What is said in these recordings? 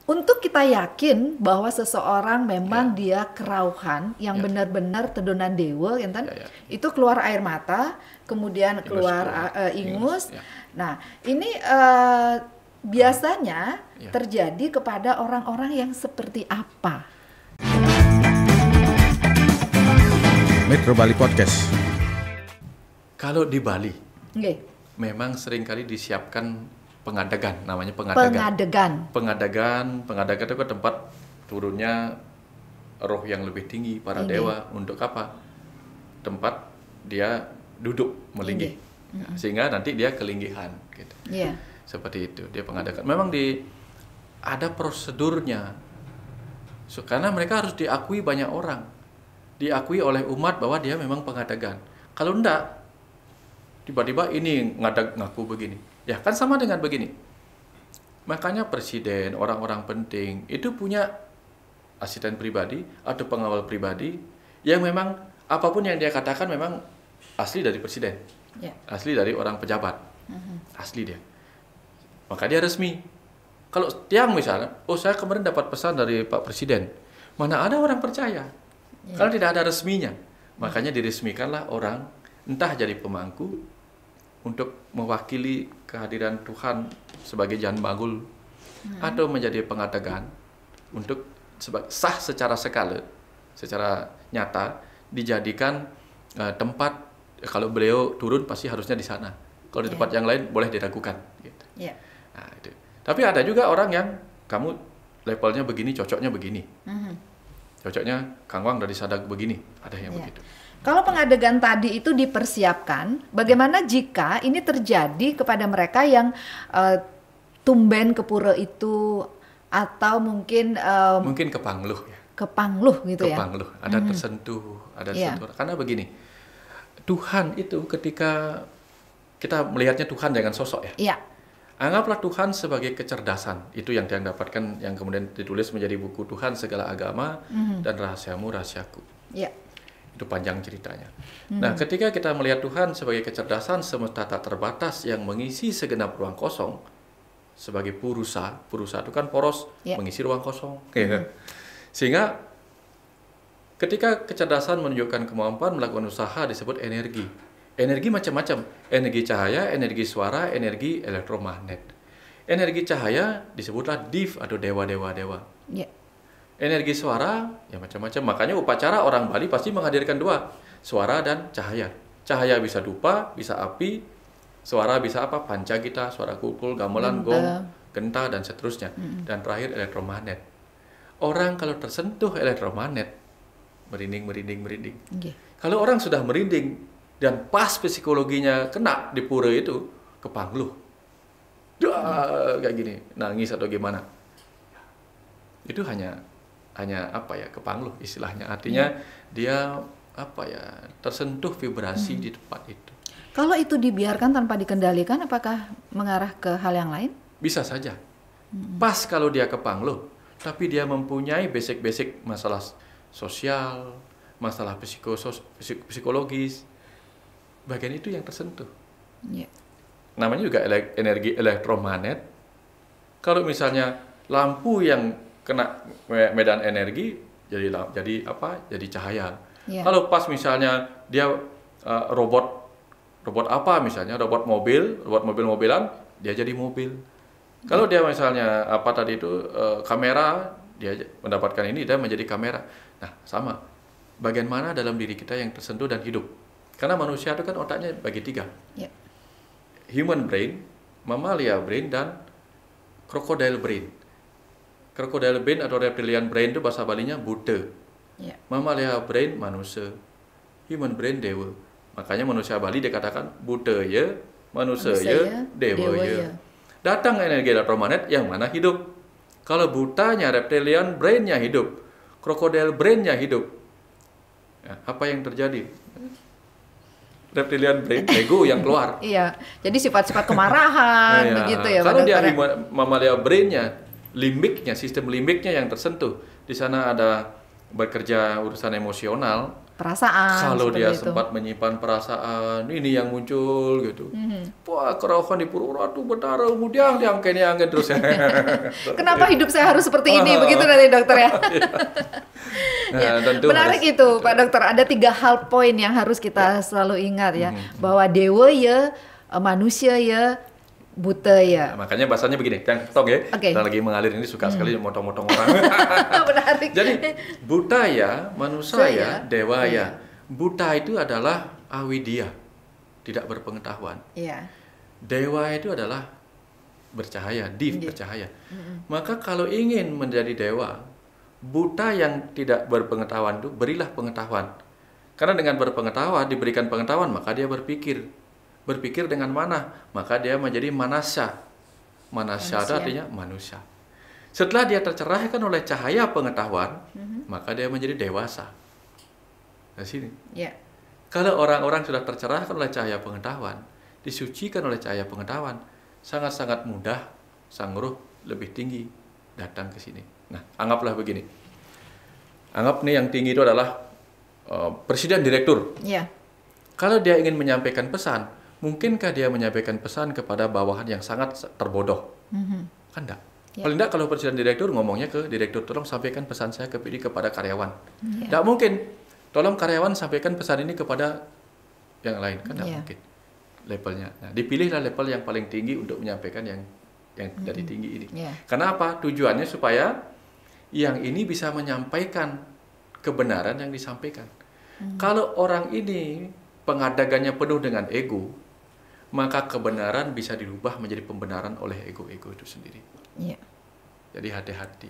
untuk kita yakin bahwa seseorang memang dia kerauhan yang benar-benar tedonan dewa, itu keluar air mata, kemudian keluar ingus. Nah, ini biasanya terjadi kepada orang-orang yang seperti apa? Metro Bali Podcast. Kalau di Bali, memang seringkali disiapkan pengadagan, namanya pengadagan. Pengadagan itu kan tempat turunnya roh yang lebih tinggi, para dewa. Untuk apa? Tempat dia duduk melinggih, sehingga nanti dia kelinggihan, gitu. Seperti itu, dia pengadagan. Memang ada prosedurnya, karena mereka harus diakui banyak orang, diakui oleh umat bahwa dia memang pengadagan. Kalau enggak, tiba-tiba ini ngaku begini. Ya kan sama dengan begini. Makanya presiden, orang-orang penting itu punya asisten pribadi atau pengawal pribadi yang memang apapun yang dia katakan memang asli dari presiden, asli dari orang pejabat, asli dia. Maka dia resmi. Kalau tiang misalnya, saya kemarin dapat pesan dari Pak Presiden, mana ada orang percaya kalau tidak ada resminya. Makanya diresmikanlah orang, entah jadi pemangku untuk mewakili kehadiran Tuhan sebagai Jan Bagul, atau menjadi pengadagan untuk sah secara skala, secara nyata dijadikan tempat. Kalau beliau turun pasti harusnya di sana. Kalau di tempat yang lain boleh diragukan. Gitu. Nah, itu. Tapi ada juga orang yang kamu levelnya begini, cocoknya begini, cocoknya Kang Wang dari Sadag begini, ada yang begitu. Kalau pengadagan tadi itu dipersiapkan, bagaimana jika ini terjadi kepada mereka yang tumben ke pura itu, atau mungkin kepangluh ya. Kepangluh gitu ya. Kepangluh, ada tersentuh, ada sentuh. Karena begini, Tuhan itu ketika kita melihatnya Tuhan dengan sosok ya. Anggaplah Tuhan sebagai kecerdasan. Itu yang dia dapatkan, yang kemudian ditulis menjadi buku Tuhan segala agama dan rahasiamu rahasiaku. Itu panjang ceritanya. Nah, ketika kita melihat Tuhan sebagai kecerdasan semesta tak terbatas yang mengisi segenap ruang kosong, sebagai purusa itu kan poros, mengisi ruang kosong. Sehingga ketika kecerdasan menunjukkan kemampuan melakukan usaha disebut energi. Energi macam-macam, energi cahaya, energi suara, energi elektromagnet. Energi cahaya disebutlah div atau dewa-dewa. Energi suara ya macam-macam. Makanya upacara orang Bali pasti menghadirkan dua, suara dan cahaya. Cahaya bisa dupa, bisa api, suara bisa apa? Pancagita, suara kukul, gamelan, gong, genta dan seterusnya. Dan terakhir elektromagnet. Orang kalau tersentuh elektromagnet merinding. Kalau orang sudah merinding dan pas psikologinya kena di pura itu, kepangluh. Kayak gini, nangis atau gimana. Itu hanya apa ya, kepangluh istilahnya, artinya dia apa ya, tersentuh vibrasi di tempat itu. Kalau itu dibiarkan tanpa dikendalikan, apakah mengarah ke hal yang lain? Bisa saja. Pas kalau dia kepangluh, tapi dia mempunyai basic masalah sosial, masalah psikologis, bagian itu yang tersentuh. Namanya juga energi elektromagnet. Kalau misalnya lampu yang kena medan energi jadi apa? Jadi cahaya. Kalau pas misalnya dia robot apa misalnya, robot mobil-mobilan, dia jadi mobil. Kalau dia misalnya apa tadi itu kamera, dia mendapatkan ini, dia menjadi kamera. Nah, sama. Bagian mana dalam diri kita yang tersentuh dan hidup? Karena manusia itu kan otaknya bagi 3. Human brain, mammalia brain, dan crocodile brain. Crocodile brain atau reptilian brain itu bahasa Balinya Buddha. Mammalia brain manusia, human brain dewa. Makanya manusia Bali dikatakan Buddha ya, manusia ya, dewa ya. Datang energi elektromagnet yang mana hidup. Kalau butanya reptilian brainnya hidup, crocodile brainnya hidup. Ya, apa yang terjadi? Reptilian brain, ego yang keluar. Jadi sifat-sifat kemarahan begitu ya. Kalau dia mammalia brainnya, limbiknya, sistem limbiknya yang tersentuh, di sana ada bekerja urusan emosional, perasaan. Kalau dia sempat menyimpan perasaan, ini yang muncul gitu. Wah, kerauhan di Purworejo Betara kemudian diangkat terus. Kenapa hidup saya harus seperti ini? Begitu nanti dokter ya. Nah, tentu menarik harus, itu Pak Dokter. Ada 3 hal poin yang harus kita selalu ingat ya, bahwa dewa ya, manusia ya, buta ya. Nah, makanya bahasanya begini, yang tok ya. Kita lagi mengalir ini suka sekali motong-motong orang. Menarik. Jadi buta ya, manusia ya, dewa ya. Buta itu adalah awidia, tidak berpengetahuan. Iya. Dewa itu adalah bercahaya, bercahaya. Maka kalau ingin menjadi dewa, buta yang tidak berpengetahuan itu berilah pengetahuan. Karena dengan berpengetahuan, diberikan pengetahuan, maka dia berpikir. Berpikir dengan mana? Maka dia menjadi manasya. Manasya itu artinya manusia. Setelah dia tercerahkan oleh cahaya pengetahuan, maka dia menjadi dewasa. Nah sini. Yeah. Kalau orang-orang sudah tercerahkan oleh cahaya pengetahuan, disucikan oleh cahaya pengetahuan, sangat-sangat mudah sang ruh lebih tinggi datang ke sini. Nah, anggaplah begini. Anggap nih yang tinggi itu adalah presiden direktur. Yeah. Kalau dia ingin menyampaikan pesan, mungkinkah dia menyampaikan pesan kepada bawahan yang sangat terbodoh? Kan enggak. Yeah. Paling enggak kalau presiden direktur ngomongnya ke direktur, tolong sampaikan pesan saya kepada karyawan. Enggak mungkin. Tolong karyawan sampaikan pesan ini kepada yang lain. Kan enggak mungkin. Levelnya. Nah, dipilihlah level yang paling tinggi untuk menyampaikan yang dari tinggi ini. Yeah. Karena apa? Tujuannya supaya yang ini bisa menyampaikan kebenaran yang disampaikan. Kalau orang ini pengadagannya penuh dengan ego, maka kebenaran bisa dirubah menjadi pembenaran oleh ego-ego itu sendiri. Iya. Jadi hati-hati.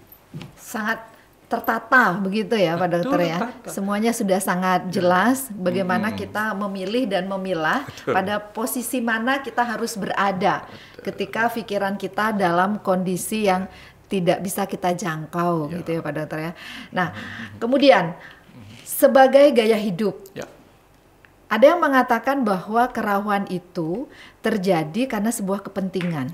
Sangat tertata begitu ya Pak Dokter ya. Semuanya sudah sangat jelas bagaimana kita memilih dan memilah pada posisi mana kita harus berada ketika pikiran kita dalam kondisi yang tidak bisa kita jangkau gitu ya Pak Dokter ya. Nah, kemudian sebagai gaya hidup. Ada yang mengatakan bahwa kerawan itu terjadi karena sebuah kepentingan.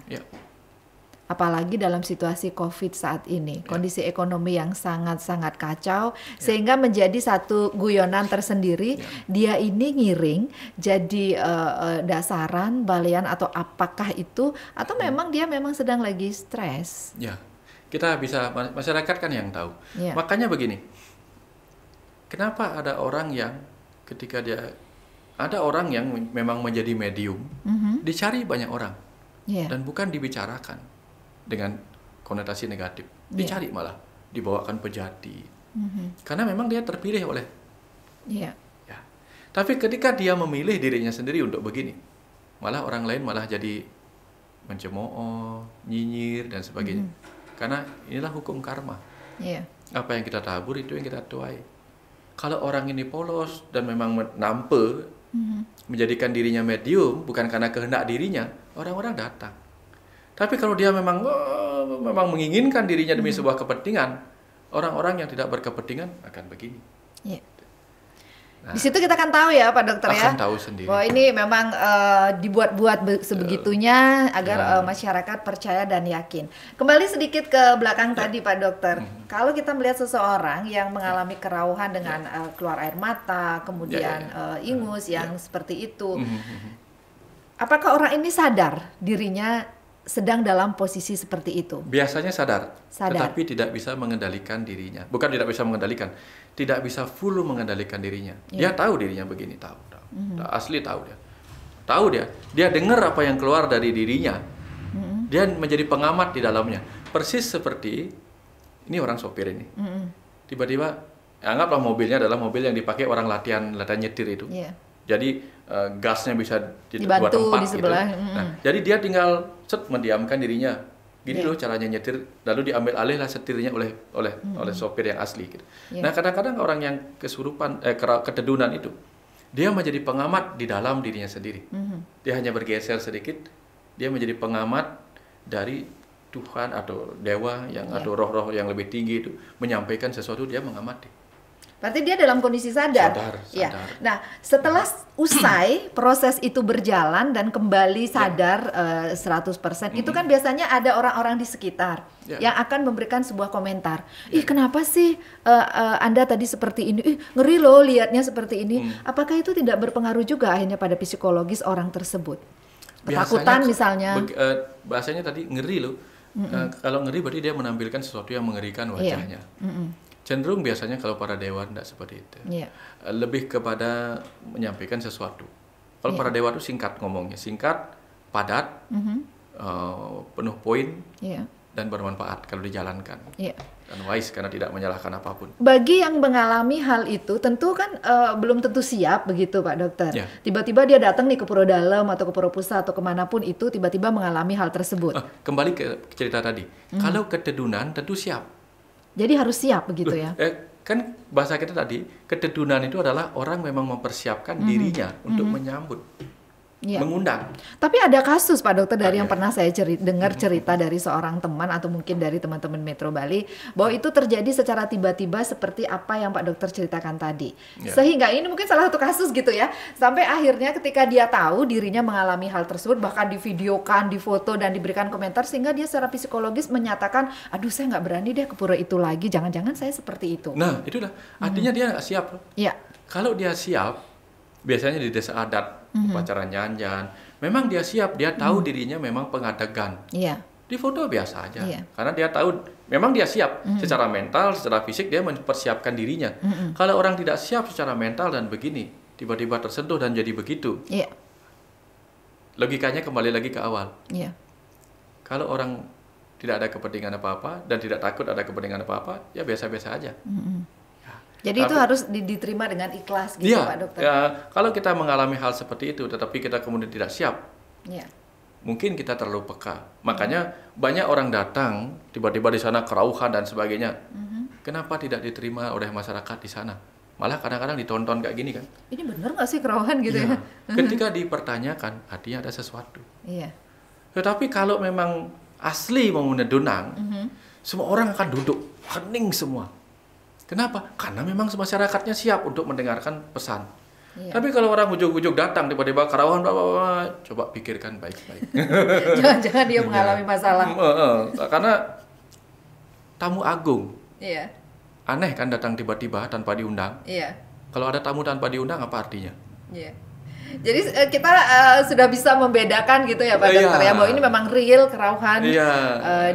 Apalagi dalam situasi COVID saat ini, kondisi ekonomi yang sangat-sangat kacau, sehingga menjadi satu guyonan tersendiri. Dia ini ngiring jadi dasaran, balian atau apakah itu, atau memang dia memang sedang lagi stres? Ya, kita bisa, masyarakat kan yang tahu. Makanya begini, kenapa ada orang yang ketika ada orang yang memang menjadi medium, dicari banyak orang, dan bukan dibicarakan dengan konotasi negatif, dicari malah, dibawakan pejati, karena memang dia terpilih oleh. Tapi ketika dia memilih dirinya sendiri untuk begini, malah orang lain malah jadi mencemooh, nyinyir dan sebagainya, karena inilah hukum karma. Apa yang kita tabur itu yang kita tuai. Kalau orang ini polos dan memang nampe, menjadikan dirinya medium bukan karena kehendak dirinya, orang-orang datang. Tapi kalau dia memang menginginkan dirinya demi sebuah kepentingan, orang-orang yang tidak berkepentingan akan begini. Nah, di situ kita akan tahu ya Pak Dokter ya, tahu sendiri. bahwa ini memang dibuat-buat sebegitunya agar masyarakat percaya dan yakin. Kembali sedikit ke belakang tadi Pak Dokter, kalau kita melihat seseorang yang mengalami kerauhan dengan keluar air mata, kemudian ingus yang seperti itu, apakah orang ini sadar dirinya sedang dalam posisi seperti itu? Biasanya sadar, tetapi tidak bisa mengendalikan dirinya. Bukan tidak bisa mengendalikan, tidak bisa full mengendalikan dirinya. Dia tahu dirinya begini, tahu. Asli tahu dia. Tahu dia. Dia dengar apa yang keluar dari dirinya. Dia menjadi pengamat di dalamnya. Persis seperti ini orang sopir ini. Tiba-tiba anggaplah mobilnya adalah mobil yang dipakai orang latihan nyetir itu. Jadi gasnya bisa di dua tempat di sebelah. Gitu. Nah, jadi dia tinggal mendiamkan dirinya. Gini loh caranya nyetir, lalu diambil alih lah setirnya oleh sopir yang asli. Gitu. Nah, kadang-kadang orang yang kesurupan, ketedunan itu, dia menjadi pengamat di dalam dirinya sendiri. Dia hanya bergeser sedikit, dia menjadi pengamat dari Tuhan atau dewa yang atau roh-roh yang lebih tinggi itu menyampaikan sesuatu, dia mengamati. Berarti dia dalam kondisi sadar. Ya. Nah, setelah usai proses itu berjalan dan kembali sadar 100%, itu kan biasanya ada orang-orang di sekitar yang akan memberikan sebuah komentar. Ih, kenapa sih Anda tadi seperti ini? Ih, ngeri loh lihatnya seperti ini. Apakah itu tidak berpengaruh juga akhirnya pada psikologis orang tersebut? Ketakutan misalnya. Bahasanya tadi ngeri loh. Kalau ngeri berarti dia menampilkan sesuatu yang mengerikan wajahnya. Cenderung biasanya kalau para dewa tidak seperti itu. Lebih kepada menyampaikan sesuatu. Kalau para dewa itu singkat ngomongnya, singkat, padat, penuh poin, dan bermanfaat kalau dijalankan. Dan wise karena tidak menyalahkan apapun. Bagi yang mengalami hal itu, tentu kan belum tentu siap begitu Pak Dokter. Tiba-tiba dia datang nih ke Puro Dalem atau ke Puro Pusat atau kemanapun itu, tiba-tiba mengalami hal tersebut. Kembali ke cerita tadi, kalau ketedunan tentu siap. Jadi harus siap begitu ya? Kan bahasa kita tadi, ketedunan itu adalah orang memang mempersiapkan dirinya untuk menyambut, mengundang. Tapi ada kasus Pak Dokter dari yang pernah saya dengar cerita dari seorang teman atau mungkin dari teman-teman Metro Bali, bahwa itu terjadi secara tiba-tiba seperti apa yang Pak Dokter ceritakan tadi. Sehingga ini mungkin salah satu kasus gitu ya, sampai akhirnya ketika dia tahu dirinya mengalami hal tersebut, bahkan divideokan, difoto dan diberikan komentar, sehingga dia secara psikologis menyatakan, aduh saya nggak berani deh ke pura itu lagi, jangan-jangan saya seperti itu. Nah itulah, artinya dia nggak siap loh. Kalau dia siap, biasanya di desa adat, upacara nyanjan, memang dia siap, dia tahu dirinya memang pengadegan. Di foto biasa aja, karena dia tahu, memang dia siap secara mental, secara fisik dia mempersiapkan dirinya. Kalau orang tidak siap secara mental dan begini, tiba-tiba tersentuh dan jadi begitu, logikanya kembali lagi ke awal. Kalau orang tidak ada kepentingan apa-apa dan tidak takut ada kepentingan apa-apa, ya biasa-biasa aja. Jadi itu harus diterima dengan ikhlas gitu Pak Dokter. Kalau kita mengalami hal seperti itu, tetapi kita kemudian tidak siap, mungkin kita terlalu peka. Makanya banyak orang datang, tiba-tiba di sana kerauhan dan sebagainya. Kenapa tidak diterima oleh masyarakat di sana? Malah kadang-kadang ditonton kayak gini kan. Ini benar nggak sih kerauhan gitu ya? Ketika dipertanyakan, artinya ada sesuatu. Tetapi kalau memang asli mau menedunang, semua orang akan duduk, hening semua. Kenapa? Karena memang masyarakatnya siap untuk mendengarkan pesan. Tapi kalau orang ujuk-ujuk datang tiba-tiba kerauhan, coba pikirkan baik-baik. Jangan-jangan dia mengalami masalah. Karena tamu agung. Aneh kan datang tiba-tiba tanpa diundang. Kalau ada tamu tanpa diundang apa artinya? Jadi kita sudah bisa membedakan gitu ya Pak Dokter ya, bahwa ini memang real kerauhan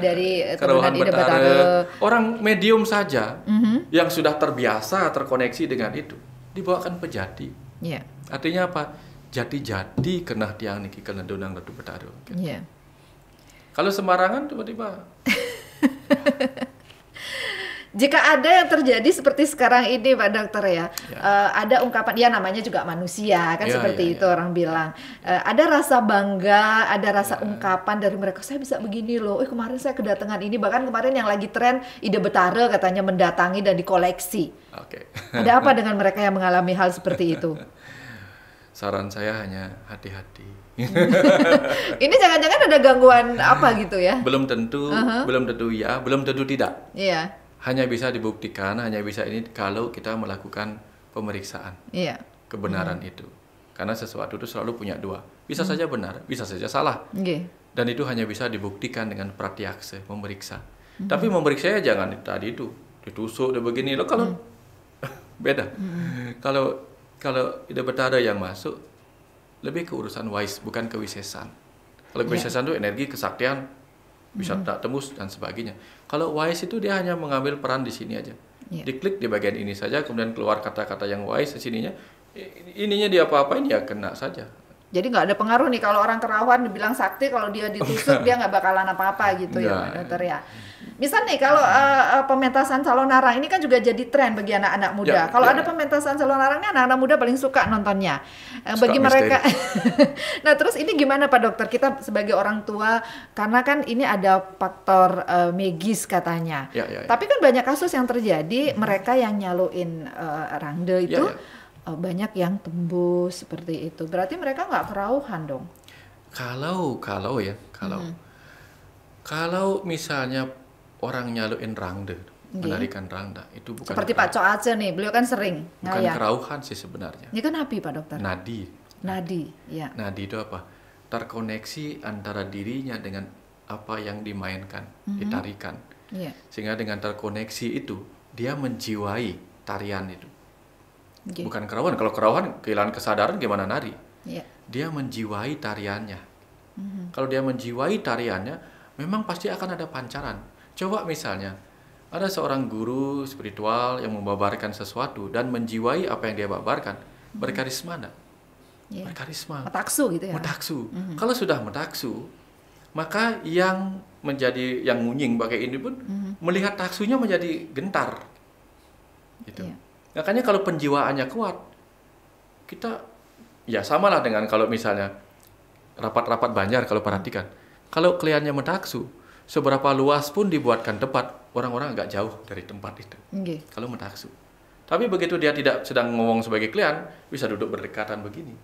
dari Tedunan Ida Batara. Orang medium saja yang sudah terbiasa terkoneksi dengan itu dibawakan pejati. Artinya apa? Jadi-jadi kena tiang niki kena donang Ratu Batara. Kalau sembarangan tiba-tiba. Jika ada yang terjadi seperti sekarang ini Pak Dokter ya, ada ungkapan, ya namanya juga manusia kan seperti itu orang bilang, ada rasa bangga, ada rasa ungkapan dari mereka, saya bisa begini loh, kemarin saya kedatangan ini, bahkan kemarin yang lagi tren Ida Batara katanya mendatangi dan dikoleksi. Ada apa dengan mereka yang mengalami hal seperti itu? Saran saya hanya hati-hati. Ini jangan-jangan ada gangguan apa gitu ya? Belum tentu, belum tentu ya, belum tentu tidak. Hanya bisa dibuktikan, hanya bisa ini kalau kita melakukan pemeriksaan kebenaran itu. Karena sesuatu itu selalu punya dua. Bisa saja benar, bisa saja salah. Dan itu hanya bisa dibuktikan dengan pratyaksa, memeriksa. Tapi memeriksa jangan tadi itu ditusuk dan begini loh, kalau beda. Kalau Ida Batara yang masuk lebih ke urusan wise, bukan kewisesan. Kalau kewisesan itu energi kesaktian, bisa tak tembus dan sebagainya. Kalau wise itu dia hanya mengambil peran di sini aja. Diklik di bagian ini saja, kemudian keluar kata-kata yang wise di sininya. Ininya dia apa-apain ya kena saja. Jadi nggak ada pengaruh nih kalau orang kerauhan dibilang sakti, kalau dia ditusuk dia nggak bakalan apa-apa gitu ya Pak Dokter ya. Misal nih kalau pementasan calon arang ini kan juga jadi tren bagi anak-anak muda. Kalau ada pementasan calon arang ini anak-anak muda paling suka nontonnya. Bagi mereka. Nah terus ini gimana Pak Dokter? Kita sebagai orang tua, karena kan ini ada faktor magis katanya. Tapi kan banyak kasus yang terjadi, mereka yang nyaluin rangde itu banyak yang tembus seperti itu. Berarti mereka nggak kerauhan dong? Kalau misalnya orang nyaluin rangde, menarikan rangda. Itu bukan seperti Pak Cok Aceh nih, beliau kan sering bukan kerauhan sih sebenarnya. Ini kan api Pak Dokter. Nadi, ya. Nadi itu apa? Terkoneksi antara dirinya dengan apa yang dimainkan, ditarikan. Sehingga dengan terkoneksi itu, dia menjiwai tarian itu. Bukan kerauhan. Kalau kerauhan kehilangan kesadaran gimana nari? Dia menjiwai tariannya. Kalau dia menjiwai tariannya, memang pasti akan ada pancaran. Coba misalnya, ada seorang guru spiritual yang membabarkan sesuatu dan menjiwai apa yang dia babarkan, berkarisma enggak? Berkarisma. Metaksu gitu ya? Metaksu. Kalau sudah metaksu, maka yang menjadi yang ngunying pakai ini pun melihat taksunya menjadi gentar. Gitu. Makanya kalau penjiwaannya kuat, kita ya samalah dengan kalau misalnya rapat-rapat Banjar kalau perhatikan. Kalau kliennya metaksu, seberapa luas pun dibuatkan tempat, orang-orang agak jauh dari tempat itu. Kalau metaksu. Tapi begitu dia tidak sedang ngomong sebagai klien, bisa duduk berdekatan begini.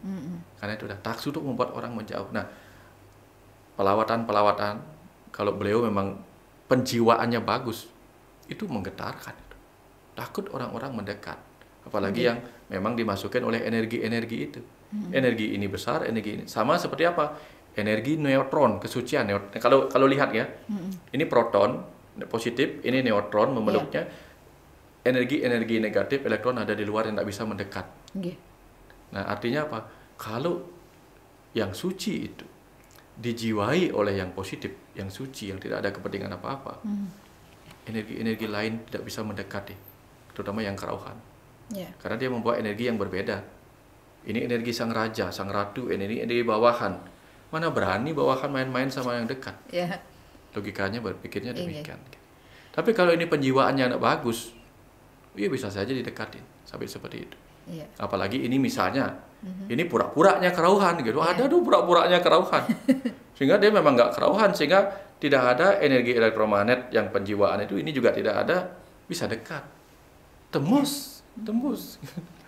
Karena itu udah taksu untuk membuat orang menjauh. Nah, pelawatan-pelawatan, kalau beliau memang penjiwaannya bagus, itu menggetarkan. Takut orang-orang mendekat. Apalagi yang memang dimasukin oleh energi-energi itu. Energi ini besar, energi ini. Sama seperti apa? Energi neutron, kesucian. Kalau lihat ya, ini proton, positif, ini neutron memeluknya. Energi-energi negatif, elektron ada di luar yang tidak bisa mendekat. Nah, artinya apa? Kalau yang suci itu dijiwai oleh yang positif, yang suci, yang tidak ada kepentingan apa-apa, energi-energi lain tidak bisa mendekati, terutama yang kerauhan. Karena dia membawa energi yang berbeda. Ini energi sang raja, sang ratu, energi bawahan. Mana berani bawahan main-main sama yang dekat? Logikanya berpikirnya demikian. Tapi kalau ini penjiwaannya tidak bagus, iya bisa saja didekatin sampai seperti itu. Apalagi ini misalnya, ini pura-puranya kerauhan gitu. Ada tuh pura-puranya kerauhan. Sehingga dia memang nggak kerauhan, sehingga tidak ada energi elektromagnet yang penjiwaan itu, ini juga tidak ada, bisa dekat. Tembus.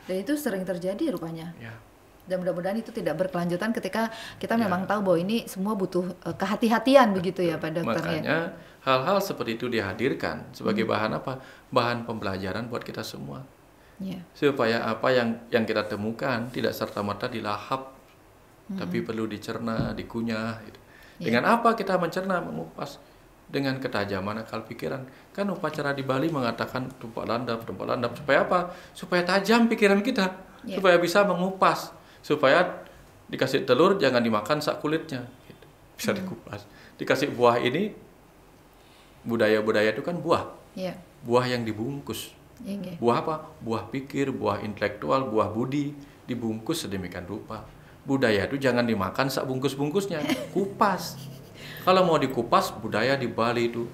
Dan itu sering terjadi rupanya. Dan mudah-mudahan itu tidak berkelanjutan ketika kita memang tahu bahwa ini semua butuh kehati-hatian begitu ya Pak Dokter. Makanya hal-hal seperti itu dihadirkan sebagai bahan apa? Bahan pembelajaran buat kita semua. Supaya apa yang kita temukan tidak serta-merta dilahap, tapi perlu dicerna, dikunyah. Gitu. Dengan apa kita mencerna, mengupas? Dengan ketajaman akal pikiran. Kan upacara di Bali mengatakan tumpak landap. Supaya apa? Supaya tajam pikiran kita. Supaya bisa mengupas. Supaya dikasih telur jangan dimakan sak kulitnya. Gitu. Bisa dikupas. Dikasih buah ini, budaya-budaya itu kan buah. Buah yang dibungkus. Buah apa? Buah pikir, buah intelektual, buah budi. Dibungkus sedemikian rupa. Budaya itu jangan dimakan sak bungkus-bungkusnya. Kupas. Kalau mau dikupas, budaya di Bali itu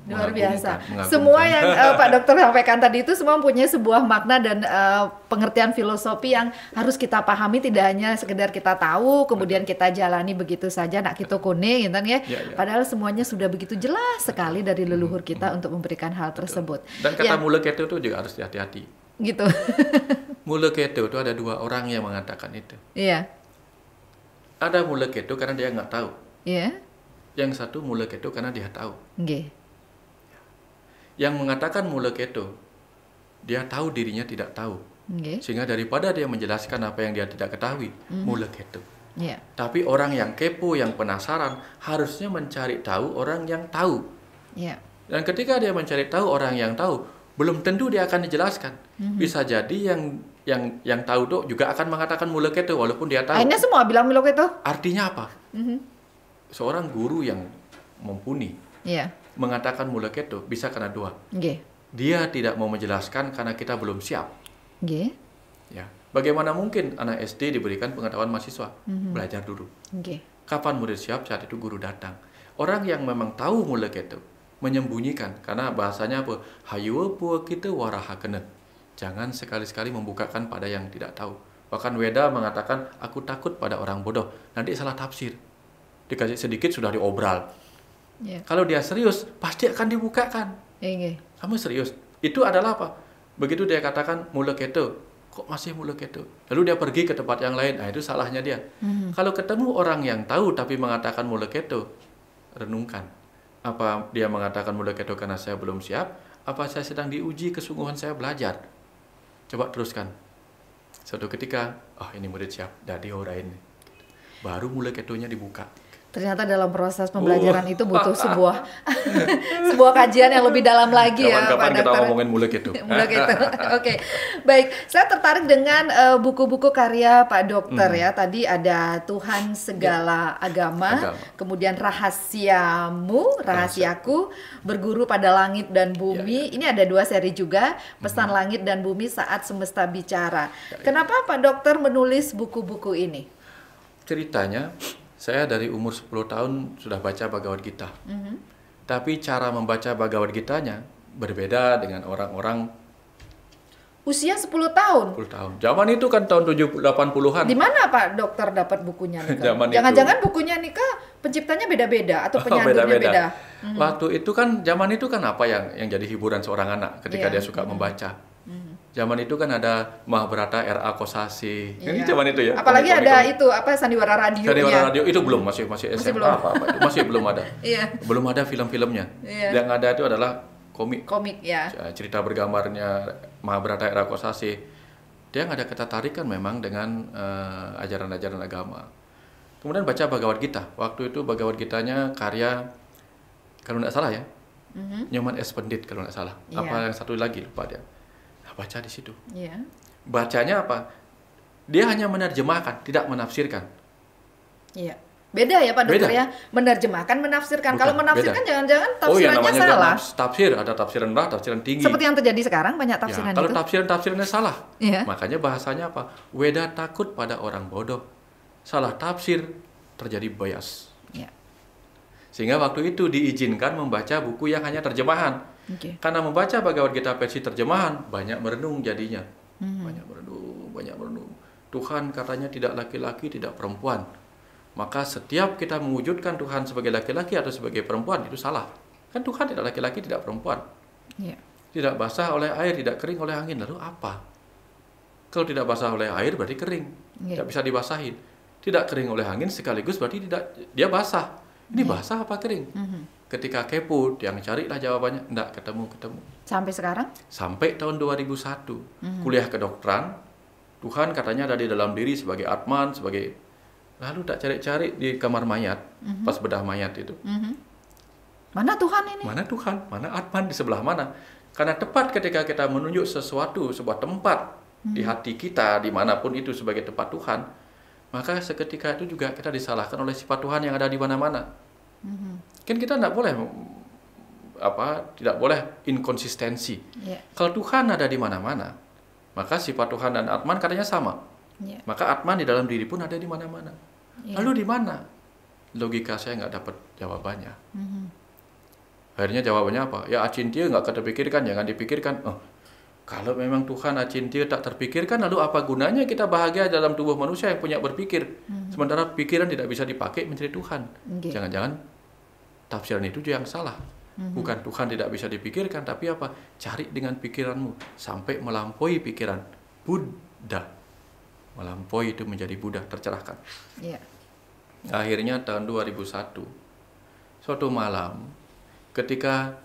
luar biasa. Semua yang Pak Dokter sampaikan tadi itu semua mempunyai sebuah makna dan pengertian filosofi yang harus kita pahami, tidak hanya sekedar kita tahu, kemudian kita jalani begitu saja, nak kita kone, gitu ya. Padahal semuanya sudah begitu jelas sekali dari leluhur kita untuk memberikan hal tersebut. Dan kata Muleketo itu juga harus hati-hati. Gitu. Muleketo itu ada dua orang yang mengatakan itu. Ada Muleketo karena dia nggak tahu. Yang satu Muleketo karena dia tahu. Yang mengatakan Muleketo, dia tahu dirinya tidak tahu. Sehingga daripada dia menjelaskan apa yang dia tidak ketahui, Muleketo. Tapi orang yang kepo, yang penasaran, harusnya mencari tahu orang yang tahu. Dan ketika dia mencari tahu orang yang tahu, belum tentu dia akan dijelaskan. Bisa jadi yang tahu tuh juga akan mengatakan Muleketo walaupun dia tahu. Akhirnya semua bilang Muleketo. Artinya apa? Seorang guru yang mumpuni mengatakan Muleketo bisa karena dua. Dia tidak mau menjelaskan karena kita belum siap. Bagaimana mungkin anak SD diberikan pengetahuan mahasiswa? Belajar dulu. Kapan murid siap? Saat itu guru datang. Orang yang memang tahu Muleketo menyembunyikan, karena bahasanya apa? Hayu pua kita warahakene. Jangan sekali-sekali membukakan pada yang tidak tahu. Bahkan Weda mengatakan, aku takut pada orang bodoh. Nanti salah tafsir. Dikasih sedikit sudah diobral. Kalau dia serius, pasti akan dibukakan. Kamu serius? Itu adalah apa? Begitu dia katakan Muleketo, kok masih Muleketo? Lalu dia pergi ke tempat yang lain. Nah, itu salahnya dia. Kalau ketemu orang yang tahu tapi mengatakan Muleketo, renungkan. Apa dia mengatakan Muleketo karena saya belum siap? Apa saya sedang diuji kesungguhan saya belajar? Coba teruskan. Suatu ketika, ini murid siap, dari orang ini. Baru mulai kedonya dibuka. Ternyata dalam proses pembelajaran itu butuh sebuah sebuah kajian yang lebih dalam lagi ya Pak Dokter. Kapan-kapan kita ngomongin mulai itu. Oke. Baik, saya tertarik dengan buku-buku karya Pak Dokter ya. Tadi ada Tuhan Segala Agama, kemudian Rahasiaku, Berguru pada Langit dan Bumi. Ini ada 2 seri juga, Pesan Langit dan Bumi Saat Semesta Bicara. Kenapa Pak Dokter menulis buku-buku ini? Ceritanya, saya dari umur 10 tahun sudah baca Bhagavad Gita. Tapi cara membaca Bhagavad Gitanya berbeda dengan orang-orang usia 10 tahun. 10 tahun. Zaman itu kan tahun 80-an. Di mana Pak Dokter dapat bukunya nih? Jangan-jangan bukunya nih penciptanya beda-beda atau penyanturnya beda. Waktu itu kan zaman itu kan apa yang jadi hiburan seorang anak ketika dia suka membaca. Zaman itu kan ada Mahabharata R.A. Kosasi. Ini zaman itu ya. Apalagi ada itu sandiwara radio. Sandiwara radio itu belum masih SMA apa itu masih belum ada. Belum ada film-filmnya. Yang ada itu adalah komik ya. Cerita bergambarnya Mahabharata R.A. Kosasi. Dia ada ketertarikan memang dengan ajaran-ajaran agama. Kemudian baca Bhagavad Gita. Waktu itu Bhagavad Gitanya karya kalau tidak salah ya. Nyoman S. Pandit kalau tidak salah. Apa yang satu lagi lupa dia. Baca di situ. Bacanya apa? Dia hanya menerjemahkan, tidak menafsirkan. Iya. Beda ya Pak Dokter ya. Menerjemahkan, menafsirkan. Kalau menafsirkan jangan-jangan tafsirannya salah. Tafsir, ada tafsiran rendah, tafsiran tinggi. Seperti yang terjadi sekarang banyak tafsiran kalau tafsirannya salah. Makanya bahasanya apa? Weda takut pada orang bodoh. Salah tafsir terjadi bias. Sehingga waktu itu diizinkan membaca buku yang hanya terjemahan. Karena membaca Bhagavad Gita versi terjemahan, banyak merenung jadinya. Banyak merenung. Tuhan katanya tidak laki-laki, tidak perempuan. Maka setiap kita mewujudkan Tuhan sebagai laki-laki atau sebagai perempuan, itu salah. Kan Tuhan tidak laki-laki, tidak perempuan. Tidak basah oleh air, tidak kering oleh angin. Lalu apa? Kalau tidak basah oleh air berarti kering. Tidak bisa dibasahin. Tidak kering oleh angin sekaligus berarti dia basah. Ini basah apa kering? Ketika kepo, yang carilah jawabannya, enggak ketemu. Sampai sekarang? Sampai tahun 2001, kuliah kedokteran, Tuhan katanya ada di dalam diri sebagai Atman, lalu tak cari-cari di kamar mayat, pas bedah mayat itu. Mana Tuhan ini? Mana Tuhan? Mana Atman? Di sebelah mana? Karena tepat ketika kita menunjuk sesuatu, sebuah tempat di hati kita, dimanapun itu sebagai tempat Tuhan, maka seketika itu juga kita disalahkan oleh sifat Tuhan yang ada di mana-mana. Kan kita tidak boleh inkonsistensi. Kalau Tuhan ada di mana-mana, maka sifat Tuhan dan Atman katanya sama. Maka Atman di dalam diri pun ada di mana-mana. Lalu di mana? Logika saya nggak dapat jawabannya. Akhirnya jawabannya apa? Ya acintia nggak terpikirkan, jangan dipikirkan. Kalau memang Tuhan acintia tak terpikirkan, lalu apa gunanya kita bahagia dalam tubuh manusia yang punya berpikir? Sementara pikiran tidak bisa dipakai mencari Tuhan. Jangan-jangan tafsiran itu yang salah. Bukan Tuhan tidak bisa dipikirkan, tapi apa? Cari dengan pikiranmu sampai melampaui pikiran. Buddha. Melampaui itu menjadi Buddha, tercerahkan. Akhirnya tahun 2001, suatu malam, ketika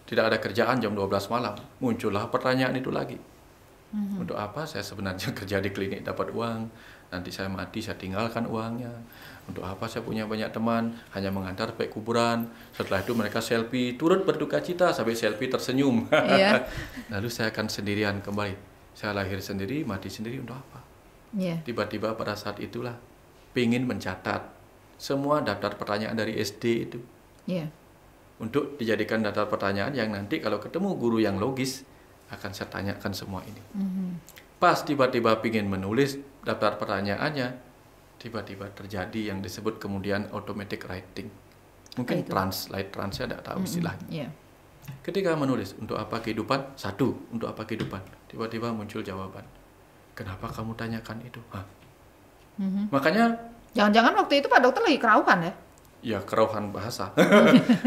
tidak ada kerjaan jam 12 malam, muncullah pertanyaan itu lagi. Untuk apa saya sebenarnya kerja di klinik dapat uang, nanti saya mati saya tinggalkan uangnya. Untuk apa saya punya banyak teman, hanya mengantar sampai kuburan. Setelah itu mereka selfie, turut berduka cita sampai selfie tersenyum. Lalu saya akan sendirian kembali. Saya lahir sendiri, mati sendiri untuk apa? Tiba-tiba pada saat itulah pingin mencatat semua daftar pertanyaan dari SD itu. Untuk dijadikan daftar pertanyaan yang nanti kalau ketemu guru yang logis akan saya tanyakan semua ini. Pas tiba-tiba ingin menulis daftar pertanyaannya, tiba-tiba terjadi yang disebut kemudian automatic writing. Mungkin translate, saya tidak tahu istilahnya. Ketika menulis untuk apa kehidupan? 1, untuk apa kehidupan? Tiba-tiba muncul jawaban. Kenapa kamu tanyakan itu? Makanya jangan-jangan waktu itu Pak Dokter lagi kerauhan ya? Ya, kerauhan bahasa.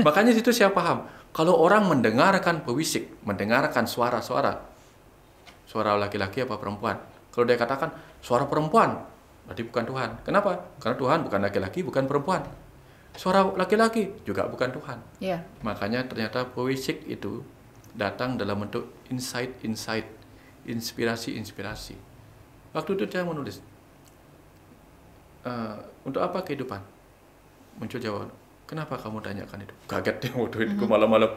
Makanya situ saya paham. Kalau orang mendengarkan pewisik, mendengarkan suara-suara, suara laki-laki apa perempuan. Kalau dia katakan suara perempuan, berarti bukan Tuhan. Kenapa? Karena Tuhan bukan laki-laki, bukan perempuan. Suara laki-laki juga bukan Tuhan. Makanya ternyata pewisik itu datang dalam bentuk insight, inspirasi. Waktu itu dia menulis, untuk apa kehidupan? Muncul jawaban, kenapa kamu tanyakan itu? Kaget dia waktu itu malam-malam.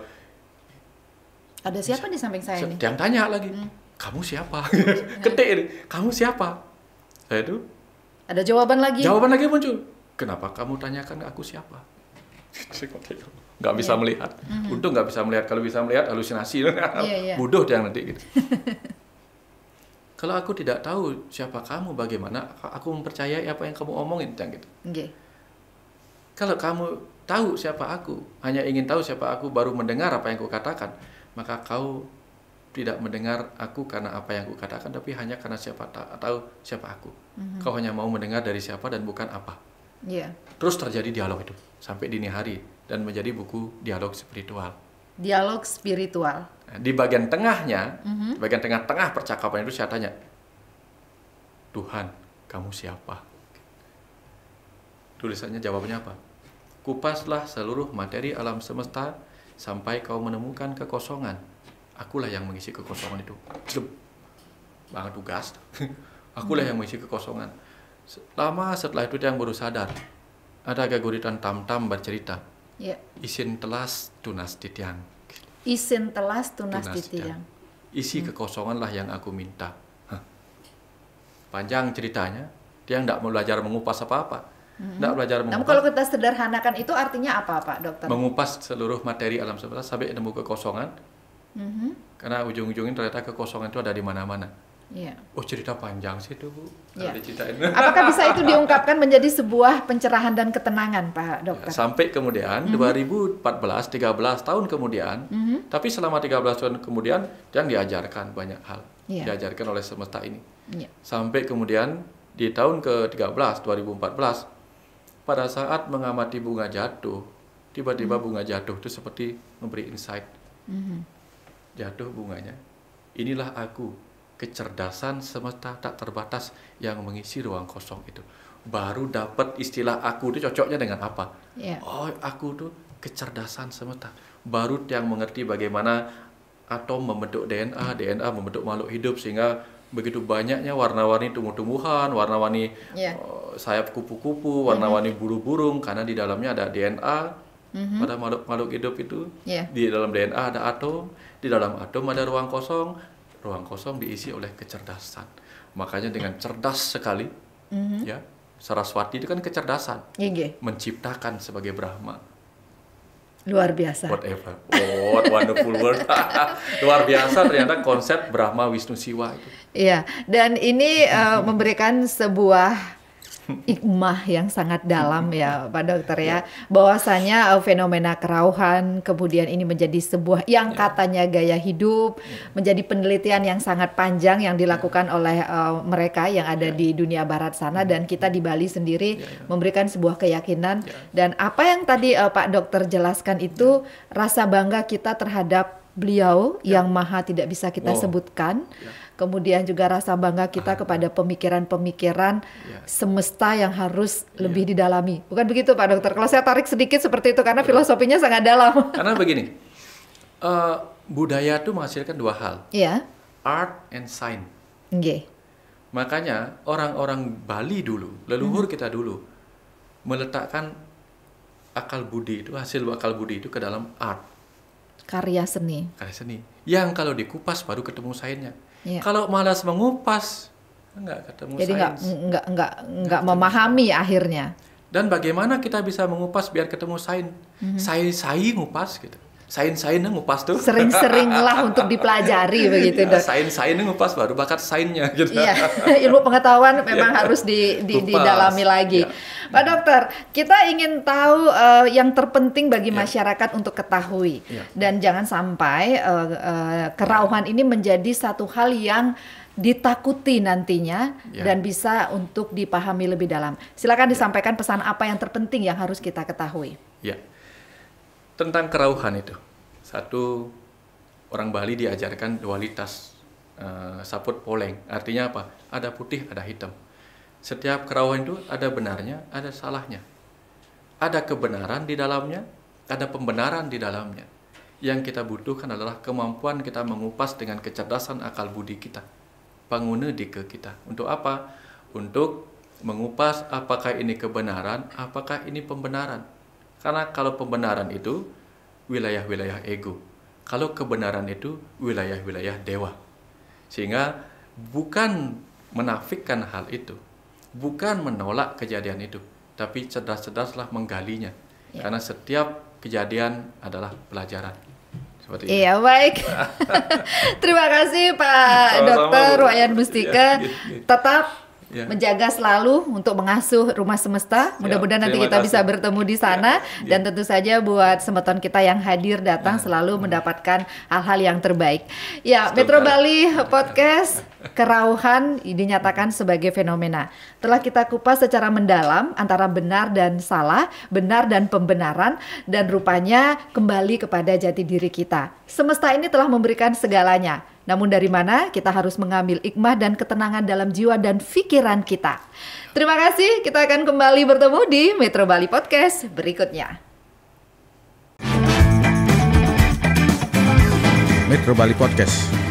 Ada siapa di samping saya ini? Yang tanya lagi, kamu siapa? Ketik ini, kamu siapa? Saya itu. Ada jawaban lagi. Jawaban lagi muncul. Kenapa kamu tanyakan aku siapa? Nggak bisa melihat. Untung nggak bisa melihat. Kalau bisa melihat halusinasi. Bodoh dia nanti gitu. Kalau aku tidak tahu siapa kamu, bagaimana aku mempercayai apa yang kamu omongin, gitu. Kalau kamu tahu siapa aku, hanya ingin tahu siapa aku, baru mendengar apa yang aku katakan, maka kau tidak mendengar aku karena apa yang aku katakan, tapi hanya karena tahu siapa aku. Kau hanya mau mendengar dari siapa dan bukan apa. Terus terjadi dialog itu sampai dini hari dan menjadi buku dialog spiritual. Dialog spiritual. Di bagian tengahnya, bagian tengah percakapan itu saya tanya, Tuhan, kamu siapa? Tulisannya jawabannya apa? Kupaslah seluruh materi alam semesta sampai kau menemukan kekosongan. Akulah yang mengisi kekosongan itu. Banget tugas. Akulah yang mengisi kekosongan. Lama setelah itu dia yang baru sadar. Ada gaguritan tam-tam bercerita. Isin telas tunas titiang. Isin telas tunas titiang. Isi kekosonganlah yang aku minta. Panjang ceritanya. Dia tidak mau belajar mengupas apa-apa. Tidak belajar mengupas. Namun kalau kita sederhanakan itu artinya apa, Pak Dokter? Mengupas seluruh materi alam semesta sampai nemu kekosongan. Karena ujung-ujungnya ternyata kekosongan itu ada di mana-mana. Oh, cerita panjang sih itu, Bu. Apakah bisa itu diungkapkan menjadi sebuah pencerahan dan ketenangan, Pak Dokter? Sampai kemudian 2014, 13 tahun kemudian, tapi selama 13 tahun kemudian yang diajarkan banyak hal. Diajarkan oleh semesta ini. Sampai kemudian di tahun ke-13, 2014, pada saat mengamati bunga jatuh, tiba-tiba bunga jatuh itu seperti memberi insight. Jatuh bunganya. Inilah aku, kecerdasan semesta tak terbatas yang mengisi ruang kosong itu. Baru dapat istilah aku itu cocoknya dengan apa? Oh, aku tuh kecerdasan semesta. Baru yang mengerti bagaimana atom membentuk DNA, DNA membentuk makhluk hidup, sehingga begitu banyaknya warna-warni tumbuh-tumbuhan, warna-warni sayap kupu-kupu, warna-warni bulu-burung, karena di dalamnya ada DNA. Pada makhluk hidup itu, di dalam DNA ada atom, di dalam atom ada ruang kosong diisi oleh kecerdasan. Makanya dengan cerdas sekali, Saraswati itu kan kecerdasan, menciptakan sebagai Brahma. Luar biasa. Whatever. What wonderful word. Luar biasa ternyata konsep Brahma Wisnu Siwa itu. Iya, dan ini memberikan sebuah hikmah yang sangat dalam ya Pak Dokter ya, bahwasanya fenomena kerauhan kemudian ini menjadi sebuah yang katanya gaya hidup, menjadi penelitian yang sangat panjang yang dilakukan oleh mereka yang ada di dunia barat sana, dan kita di Bali sendiri memberikan sebuah keyakinan. Dan apa yang tadi Pak Dokter jelaskan itu rasa bangga kita terhadap beliau yang maha tidak bisa kita sebutkan. Kemudian juga rasa bangga kita kepada pemikiran-pemikiran semesta yang harus lebih didalami. Bukan begitu Pak Dokter? Kalau saya tarik sedikit seperti itu karena filosofinya sangat dalam. Karena begini, budaya itu menghasilkan dua hal. Art and science. Makanya orang-orang Bali dulu, leluhur kita dulu, meletakkan akal budi itu, hasil akal budi itu ke dalam art. Karya seni. Karya seni. Yang kalau dikupas baru ketemu sainsnya. Kalau malas mengupas, nggak ketemu sains. Jadi nggak memahami akhirnya. Dan bagaimana kita bisa mengupas biar ketemu sains? Sains ngupas gitu. Sains-sains ngupas tuh. Sering-seringlah untuk dipelajari begitu, Dok. Sains-sains ngupas baru bakat sainsnya gitu. Ilmu pengetahuan memang harus didalami lagi. Pak Dokter, kita ingin tahu yang terpenting bagi masyarakat untuk ketahui. Dan jangan sampai kerauhan ini menjadi satu hal yang ditakuti nantinya dan bisa untuk dipahami lebih dalam. Silakan disampaikan pesan apa yang terpenting yang harus kita ketahui. Tentang kerauhan itu, satu, orang Bali diajarkan dualitas saput poleng. Artinya apa? Ada putih, ada hitam. Setiap kerauhan itu ada benarnya, ada salahnya. Ada kebenaran di dalamnya, ada pembenaran di dalamnya. Yang kita butuhkan adalah kemampuan kita mengupas dengan kecerdasan akal budi kita. Panguna dika kita. Untuk apa? Untuk mengupas apakah ini kebenaran, apakah ini pembenaran. Karena kalau pembenaran itu wilayah-wilayah ego. Kalau kebenaran itu wilayah-wilayah dewa. Sehingga bukan menafikan hal itu, bukan menolak kejadian itu, tapi cerdas-cerdaslah menggalinya. Karena setiap kejadian adalah pelajaran. Seperti iya, itu. Baik. Terima kasih Pak Dr. Wayan Mustika. Tetap menjaga selalu untuk mengasuh Rumah Semesta. Mudah-mudahan nanti kita bisa bertemu di sana. Dan tentu saja buat semeton kita yang hadir datang selalu mendapatkan hal-hal yang terbaik. Ya, Metro Bali Podcast, kerauhan dinyatakan sebagai fenomena. Telah kita kupas secara mendalam antara benar dan salah, benar dan pembenaran, dan rupanya kembali kepada jati diri kita. Semesta ini telah memberikan segalanya. Namun dari mana kita harus mengambil hikmah dan ketenangan dalam jiwa dan pikiran kita. Terima kasih, kita akan kembali bertemu di Metro Bali Podcast berikutnya. Metro Bali Podcast.